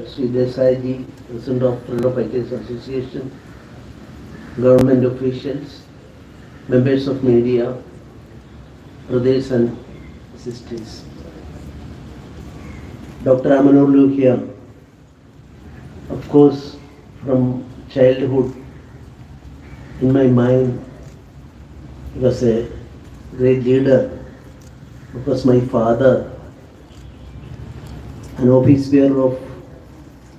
Sri Desai, President of Freedom Fighters Association, government officials, members of media, brothers and sisters. Dr. Lohia, of course, from childhood, in my mind, he was a great leader. It was my father, an office bearer of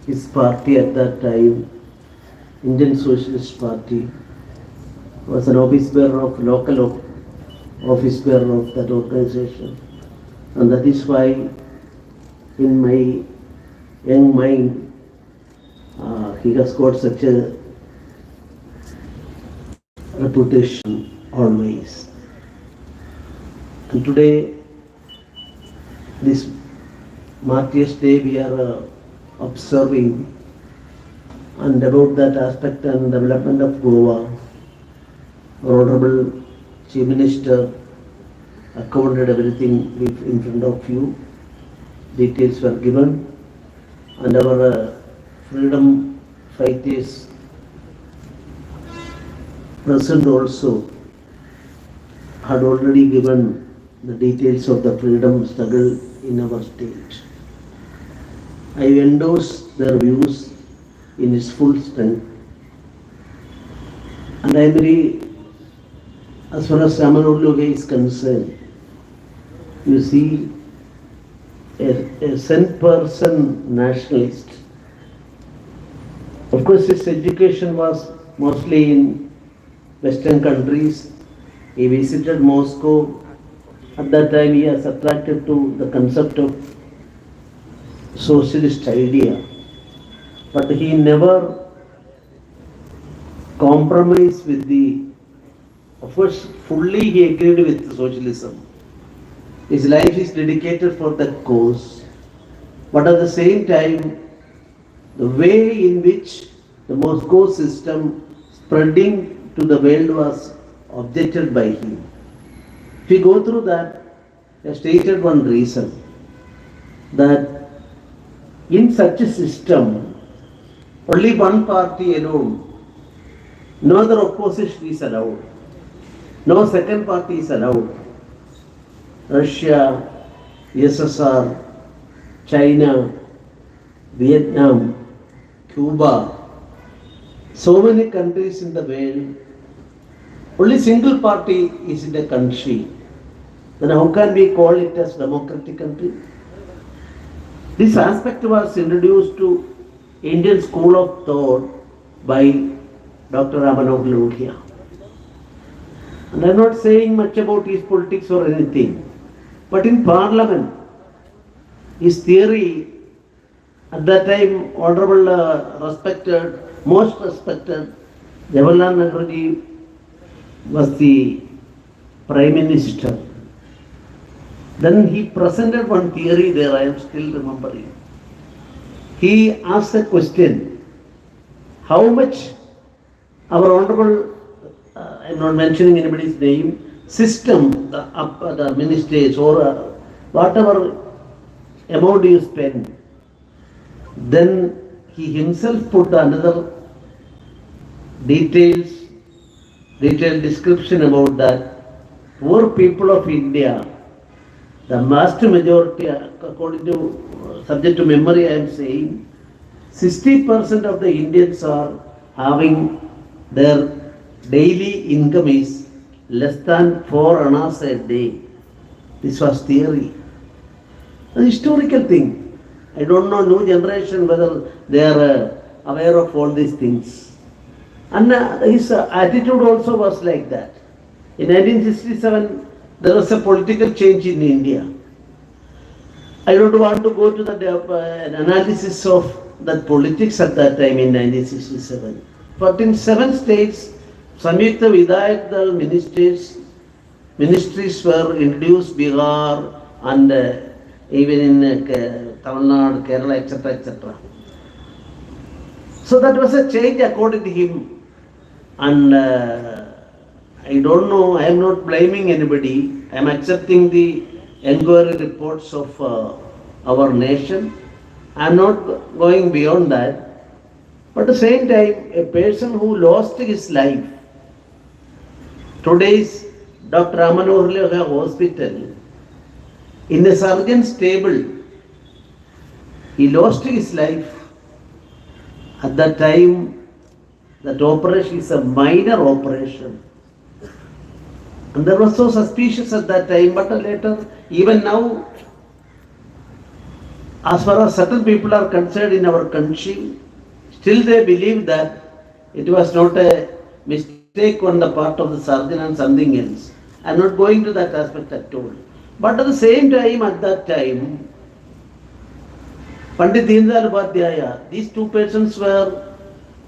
his party at that time, Indian Socialist Party, was an office bearer of local office bearer of that organization. And that is why in my young mind, he has got such a reputation always. And today, this Martyrs' Day we are observing, and about that aspect and development of Goa, our Honorable Chief Minister accounted everything in front of you. Details were given, and our freedom fighters present also had already given the details of the freedom struggle in our state. I endorse their views in its full strength, and I am very, as far as Lohia is concerned, you see, a cent-person nationalist. Of course, his education was mostly in Western countries. He visited Moscow. At that time, he was attracted to the concept of socialist idea. But he never compromised with of course, fully he agreed with socialism. His life is dedicated for that cause. But at the same time, the way in which the Moscow system spreading to the world was objected by him. If we go through that, I stated one reason, that in such a system, only one party alone, no other opposition is allowed, no second party is allowed. Russia, USSR, China, Vietnam, Cuba, so many countries in the world, only single party is in the country. Then how can we call it as democratic country? This aspect was introduced to Indian school of thought by Dr. Lohia. And I am not saying much about his politics or anything, but in Parliament, his theory, at that time, Honorable respected, most respected, Jawaharlal Nehru was the Prime Minister. Then he presented one theory there, I am still remembering. He asked a question, how much our Honorable, I am not mentioning anybody's name, system, the ministers or whatever amount you spend, then he himself put another detailed description about that. Poor people of India, the vast majority, according to subject to memory I am saying, 60% of the Indians are having their daily income is less than 4 annas a day. This was theory. A historical thing. I don't know new generation whether they are aware of all these things. And his attitude also was like that. In 1967, there was a political change in India. I don't want to go to the analysis of that politics at that time in 1967. But in 7 states, Samyukta Vidayat Dal ministries were introduced, Bihar and even in Tamil Nadu, Kerala, etc., etc. So that was a change according to him. And I don't know, I am not blaming anybody. I am accepting the inquiry reports of our nation I'm not going beyond that. But at the same time, a person who lost his life, today's Dr. Manohar Lohia Hospital, in a surgeon's table, he lost his life. At that time, that operation is a minor operation. And there was so suspicious at that time, but later, even now, as far as certain people are concerned in our country, still they believe that it was not a mistake on the part of the surgeon and something else. I am not going to that aspect at all. But at the same time, at that time, Pandit Deendayal Upadhyaya, these two persons were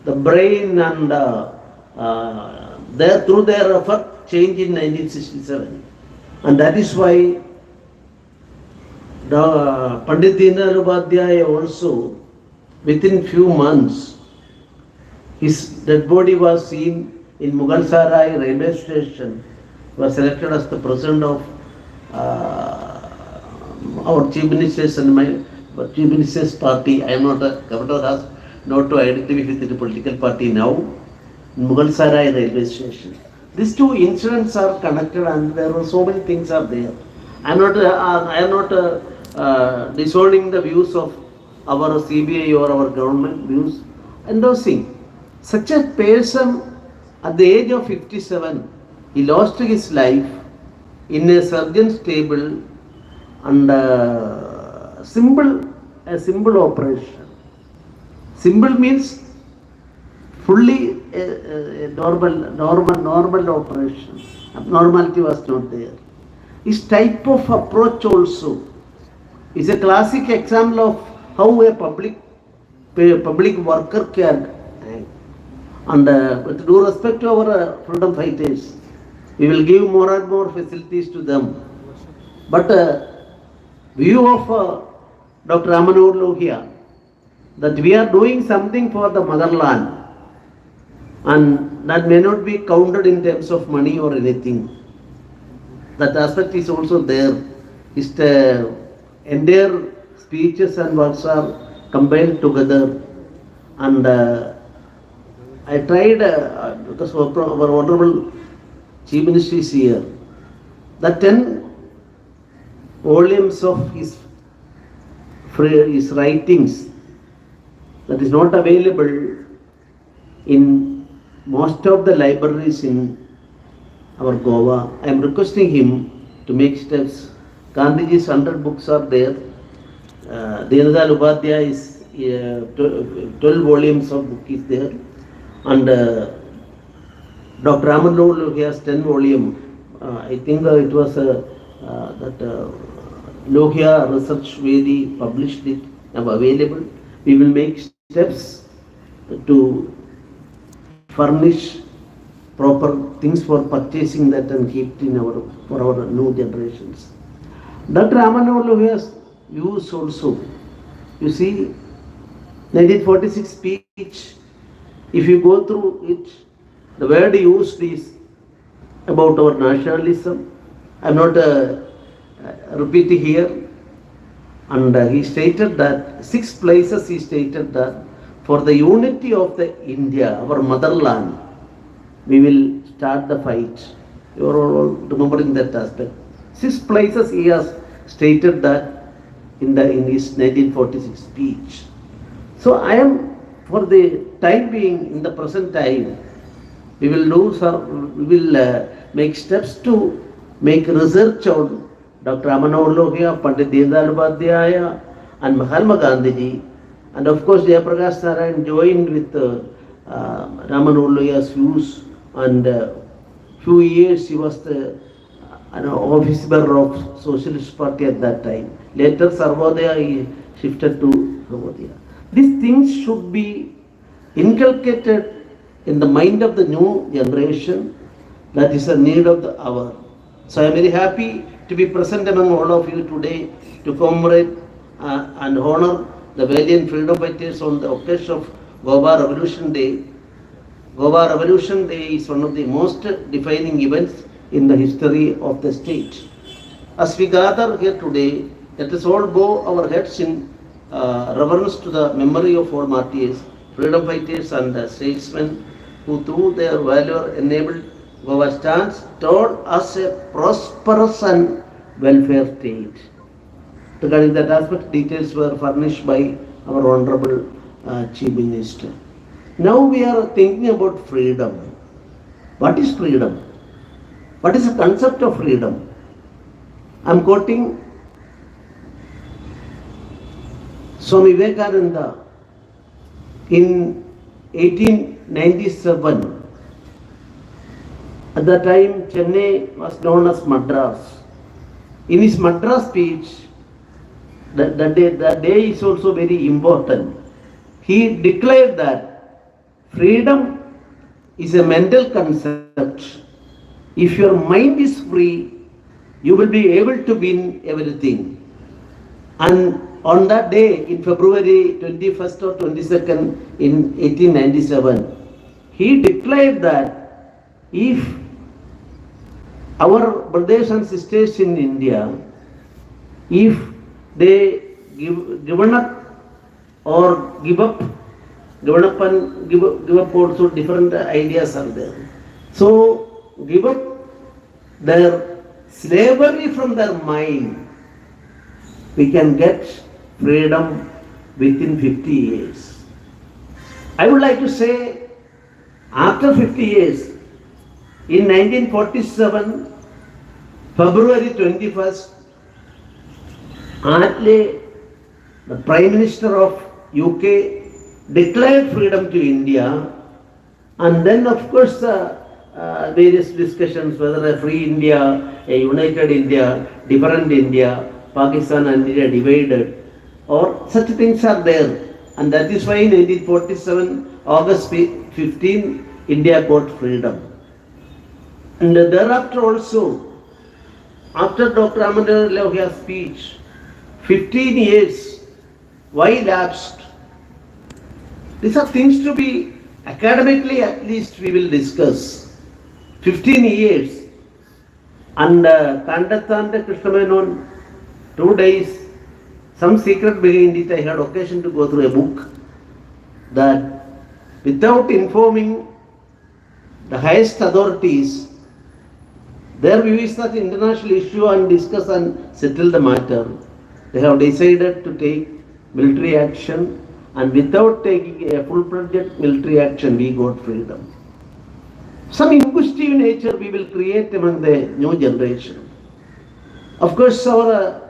the brain and through their effort change in 1967. And that is why Pandit Deendayal Upadhyaya also, within few months, his dead body was seen in Mughal Sarai railway station. He was selected as the president of our chief ministers and my chief minister's party. I am not a governor, has not to identify with the political party now. In Mughal Sarai railway station. These two incidents are connected, and there are so many things are there. I am not disowning the views of our CBI or our government views. Endorsing such a person at the age of 57, he lost his life in a surgeon's table and a simple operation. Simple means fully a normal operation. Abnormality was not there. His type of approach also is a classic example of how a public worker can act. And with due respect to our freedom fighters, we will give more and more facilities to them. But view of Dr. Manohar Lohia, that we are doing something for the motherland, and that may not be counted in terms of money or anything. That aspect is also there. His entire speeches and works are combined together. And I tried, because our Honorable Chief Minister is here, the 10 volumes of his writings that is not available in most of the libraries in our Goa. I am requesting him to make steps. Gandhiji's 100 books are there. Deendayal Upadhyaya is 12 volumes of book is there. And Dr. Manohar Lohia has 10 volume. I think it was that Lohia Research Vedi published it, available. We will make steps to furnish proper things for purchasing that and keep it in for our new generations. Dr. Manohar Lohia's views also. You see, 1946 speech, if you go through it, the word used is about our nationalism. I am not repeating here. And he stated that 6 places he stated that for the unity of the India, our motherland, we will start the fight. You are all remembering that aspect. 6 places he has stated that in his 1946 speech. So I am, for the time being, in the present time, we will make steps to make research on Dr. Manohar Lohia, Pandit Deendayal Upadhyaya, and Mahatma Gandhiji, and of course Jayaprakash Narayan joined with Manohar Lohia's views, and few years he was the office bearer of Socialist Party at that time. Later Sarvodaya he shifted to Sarvodaya. These things should be inculcated in the mind of the new generation. That is a need of the hour. So I am very happy to be present among all of you today to commemorate and honor the valiant freedom fighters on the occasion of Goa Revolution Day. Goa Revolution Day is one of the most defining events in the history of the state. As we gather here today, let us all bow our heads in reverence to the memory of all martyrs, freedom fighters and statesmen who through their valor enabled Goa stands toward us a prosperous and welfare state. Regarding that aspect, details were furnished by our Honorable Chief Minister. Now we are thinking about freedom. What is freedom? What is the concept of freedom? I am quoting Swami Vivekananda in 1897. At that time, Chennai was known as Madras. In his Madras speech, that day is also very important. He declared that freedom is a mental concept. If your mind is free, you will be able to win everything. And on that day, in February 21st or 22nd in 1897, he declared that if our brothers and sisters in India, if they given up or give up also different ideas are there. So give up their slavery from their mind, we can get freedom within 50 years. I would like to say, after 50 years, in 1947, February 21st, Attlee, the Prime Minister of UK, declared freedom to India, and then of course various discussions whether a free India, a united India, different India, Pakistan and India divided, or such things are there, and that is why in 1947 August 15 India got freedom. And thereafter also, after Dr. Lohia's speech, 15 years, why lapsed? These are things to be academically at least we will discuss. 15 years. And Kandathante Krishnamenon, 2 days, some secret behind it. I had occasion to go through a book that without informing the highest authorities, their view is that international issue and discuss and settle the matter. They have decided to take military action, and without taking a full-fledged military action, we got freedom. Some inquisitive nature we will create among the new generation. Of course, our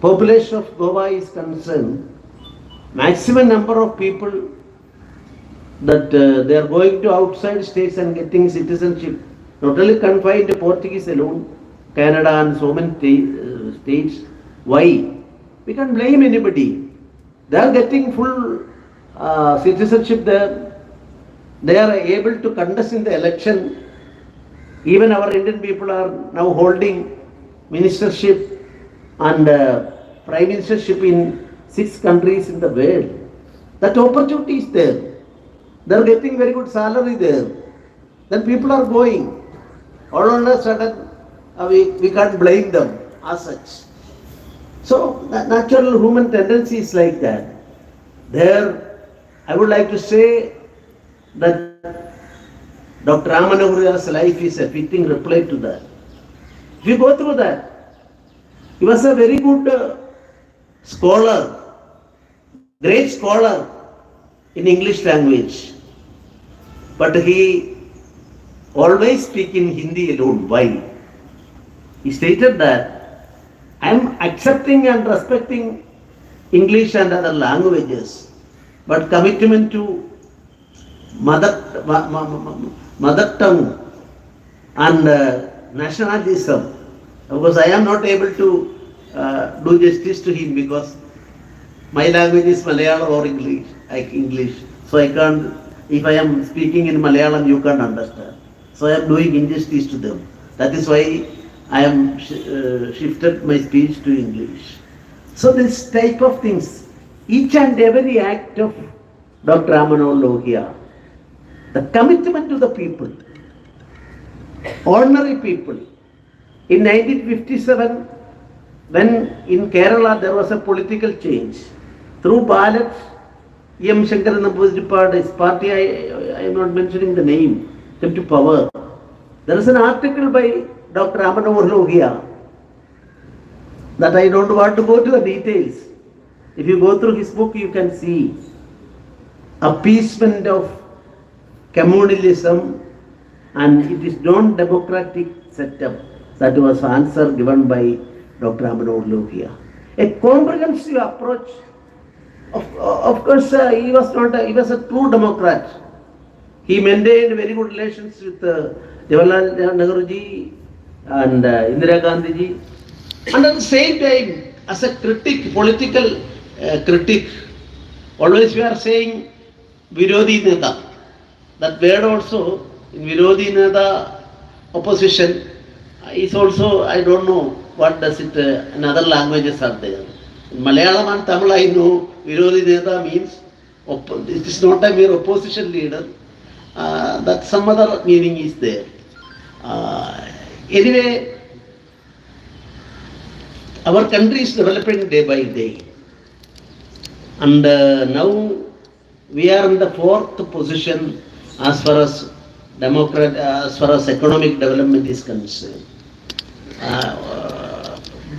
population of Goa is concerned, maximum number of people that they are going to outside states and getting citizenship, not only confined to Portuguese alone, Canada and so many states. Why? We can't blame anybody. They are getting full citizenship there. They are able to contest in the election. Even our Indian people are now holding ministership and prime ministership in 6 countries in the world. That opportunity is there. They are getting very good salary there. Then people are going. All of a sudden, we can't blame them as such. So, natural human tendency is like that. There, I would like to say that Dr. Ramanaguri's life is a fitting reply to that. If you go through that, he was a very good scholar, great scholar in English language. But he always speak in Hindi alone. Why? He stated that I am accepting and respecting English and other languages, but commitment to mother tongue and nationalism, because I am not able to do justice to him because my language is Malayalam or English. So I can't, if I am speaking in Malayalam, you can't understand. So I am doing injustice to them. That is why I am shifted my speech to English. So this type of things, each and every act of Dr. Lohia, the commitment to the people, ordinary people. In 1957, when in Kerala there was a political change through ballot. M. Shankar Namboodirippadu's party, I am not mentioning the name, came to power. There is an article by Dr. Lohia that I don't want to go to the details. If you go through his book, you can see appeasement of communalism, and it is non-democratic setup. That was answer given by Dr. Lohia. A comprehensive approach. Of course, he was a true Democrat. He maintained very good relations with Jawaharlal Nehru ji and Indira Gandhi ji. And at the same time, as a critic, political critic, always we are saying Virodhi Neta. That word also in Virodhi Neta, opposition, is also, I don't know what does it, in other languages are there. In Malayalam and Tamil I know Virodhi Neta means it is not a mere opposition leader. That some other meaning is there. Anyway, our country is developing day by day, and now we are in the 4th position as far as economic development is concerned.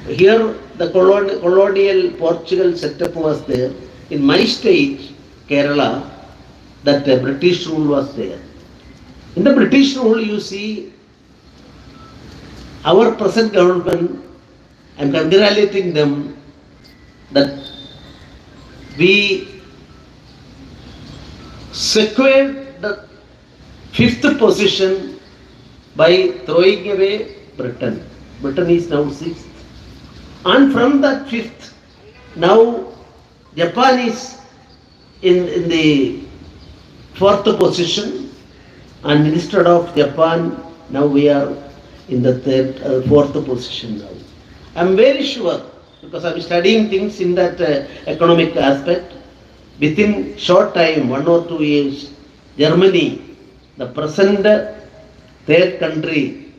Here the colonial Portugal setup was there. In my state, Kerala, that British rule was there. In the British rule, you see, our present government, I am congratulating them that we secured the 5th position by throwing away Britain. Britain is now 6th. And from that 5th, now Japan is in the 4th position, and instead of Japan, now we are in the 4th position now. I am very sure, because I am studying things in that economic aspect. Within short time, 1 or 2 years, Germany, the present third country,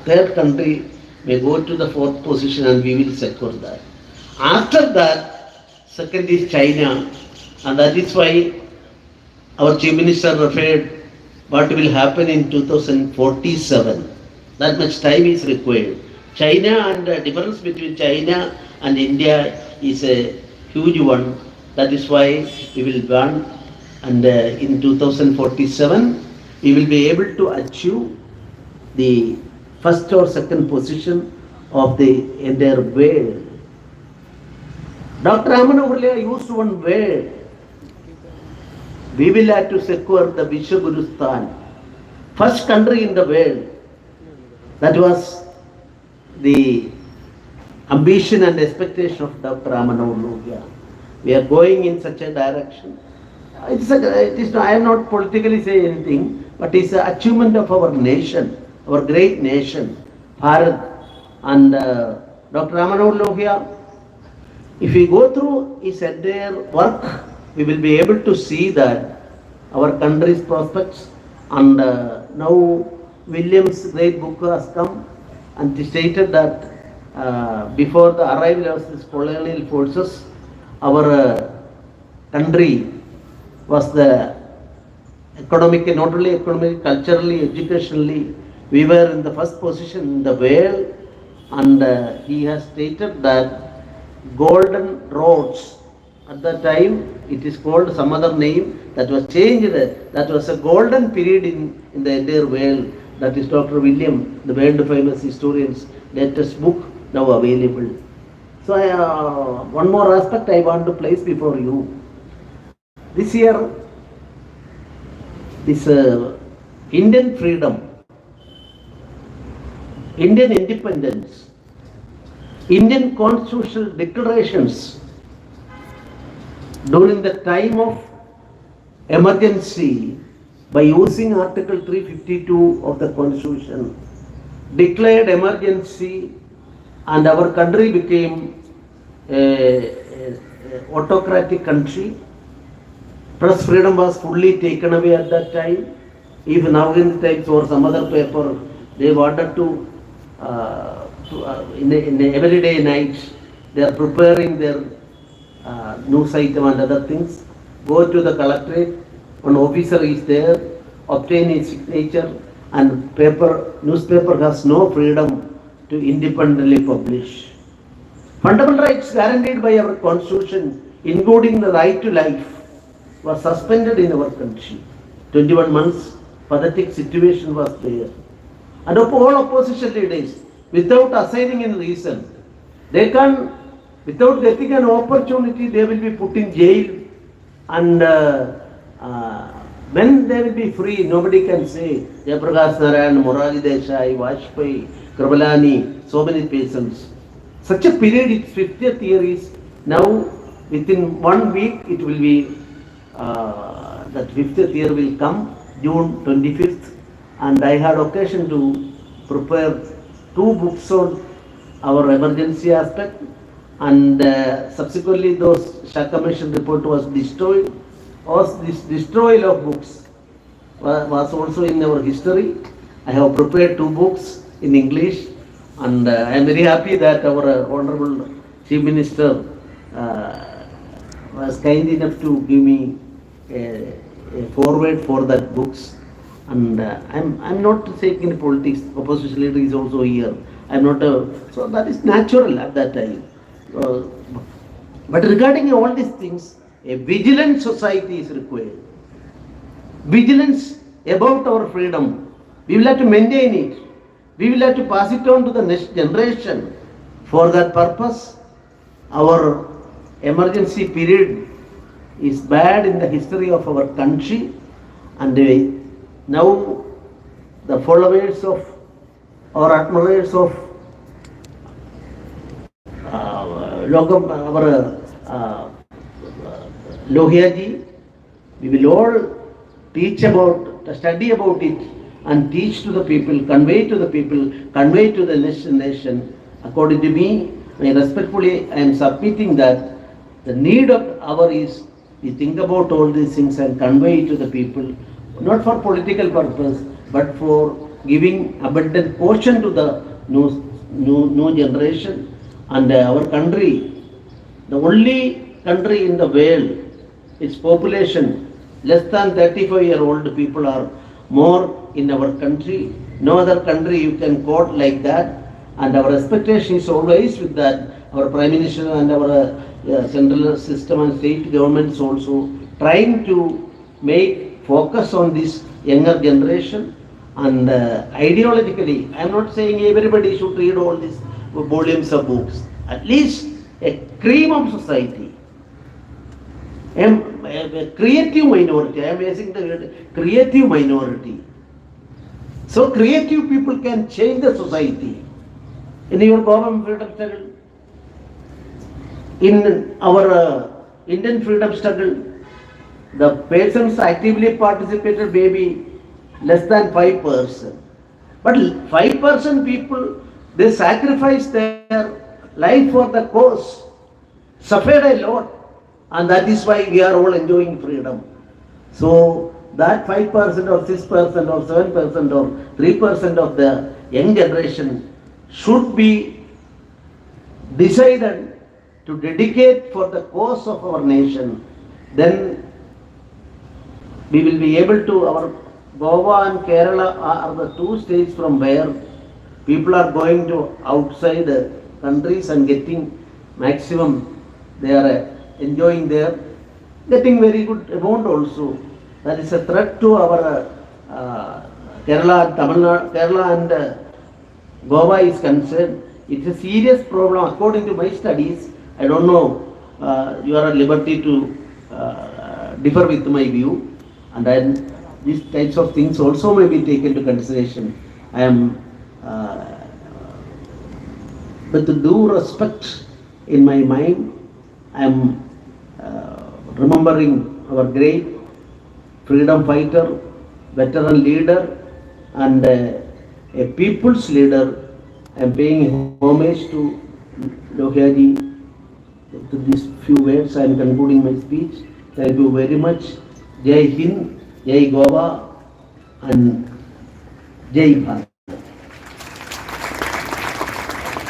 third country may go to the 4th position, and we will secure that. After that, second is China, and that is why our Chief Minister referred what will happen in 2047. That much time is required. China, and the difference between China and India is a huge one. That is why we will run, and in 2047 we will be able to achieve the 1st or 2nd position of the entire world. Dr. Lohia used one word. We will have to secure the Vishwagurusthan, first country in the world. That was the ambition and expectation of Dr. Lohia. We are going in such a direction. I am not politically saying anything, but it's an achievement of our nation, our great nation, Bharat. And Dr. Lohia, if we go through his entire work, we will be able to see that our country's prospects. And now William's great book has come, and he stated that before the arrival of these colonial forces, our country was the economic, not only economically, culturally, educationally, we were in the first position in the world. And he has stated that golden roads, at that time it is called some other name, that was changed, that was a golden period in the entire world. That is Dr. William, the world famous historian's latest book, now available. So one more aspect I want to place before you. This year, this Indian freedom, Indian independence, Indian constitutional declarations during the time of emergency, by using Article 352 of the Constitution, declared emergency, and our country became an autocratic country. Press freedom was fully taken away at that time. If now in the Times or some other paper they wanted to in a everyday night, they are preparing their news item and other things, go to the collectorate, one officer is there, obtain his signature, and newspaper has no freedom to independently publish. Fundamental rights guaranteed by our constitution, including the right to life, was suspended in our country. 21 months, pathetic situation was there. And all opposition leaders, without assigning any reason, they can, without getting an opportunity, they will be put in jail. And when they will be free, nobody can say, Jayaprakash Narayan, Morali Desai, Vajpayee, Kripalani, so many persons. Such a period, its 50th year is now, within 1 week, it will be, that 50th year will come, June 25th. And I had occasion to prepare 2 books on our emergency aspect, and subsequently those Shah Commission report was destroyed. This destroyal of books was also in our history. I have prepared 2 books in English, and I am very happy that our Honorable Chief Minister was kind enough to give me a forward for that books. And I'm not taking politics. Opposition leader is also here. I'm not so that is natural at that time. But regarding all these things, a vigilant society is required. Vigilance about our freedom. We will have to maintain it. We will have to pass it on to the next generation. For that purpose, our emergency period is bad in the history of our country, and now the followers of or admirers of Lohia ji, we will all study about it and teach to the people, convey to the people, convey to the nation. According to me, respectfully, I am submitting that the need of our is we think about all these things and convey to the people, not for political purpose, but for giving abundant caution to the new generation. And our country, the only country in the world, its population less than 35-year-old people are more in our country. No other country you can quote like that. And our expectation is always with that. Our Prime Minister and our central system and state governments also trying to make focus on this younger generation. And ideologically, I am not saying everybody should read all these volumes of books. At least a cream of society, a creative minority. I am using the word creative minority. So creative people can change the society. In your government freedom struggle, in our Indian freedom struggle, the persons actively participated maybe less than 5%. But 5% people, they sacrificed their life for the cause, suffered a lot, and that is why we are all enjoying freedom. So that 5% or 6% or 7% or 3% of the young generation should be decided to dedicate for the cause of our nation. Then we will be able to, our Goa and Kerala are the 2 states from where people are going to outside countries and getting maximum, they are enjoying there, getting very good amount also. That is a threat to our Kerala, Tamil Nadu, Kerala and Goa is concerned. It's a serious problem according to my studies. I don't know, you are at liberty to differ with my view, and then these types of things also may be taken into consideration. I am with due respect in my mind, I am remembering our great freedom fighter, veteran leader, and a people's leader. I am paying homage to Lohia ji. To these few words, I am concluding my speech. Thank you very much. Jai Hind, Jai Goa, and Jai Bharat.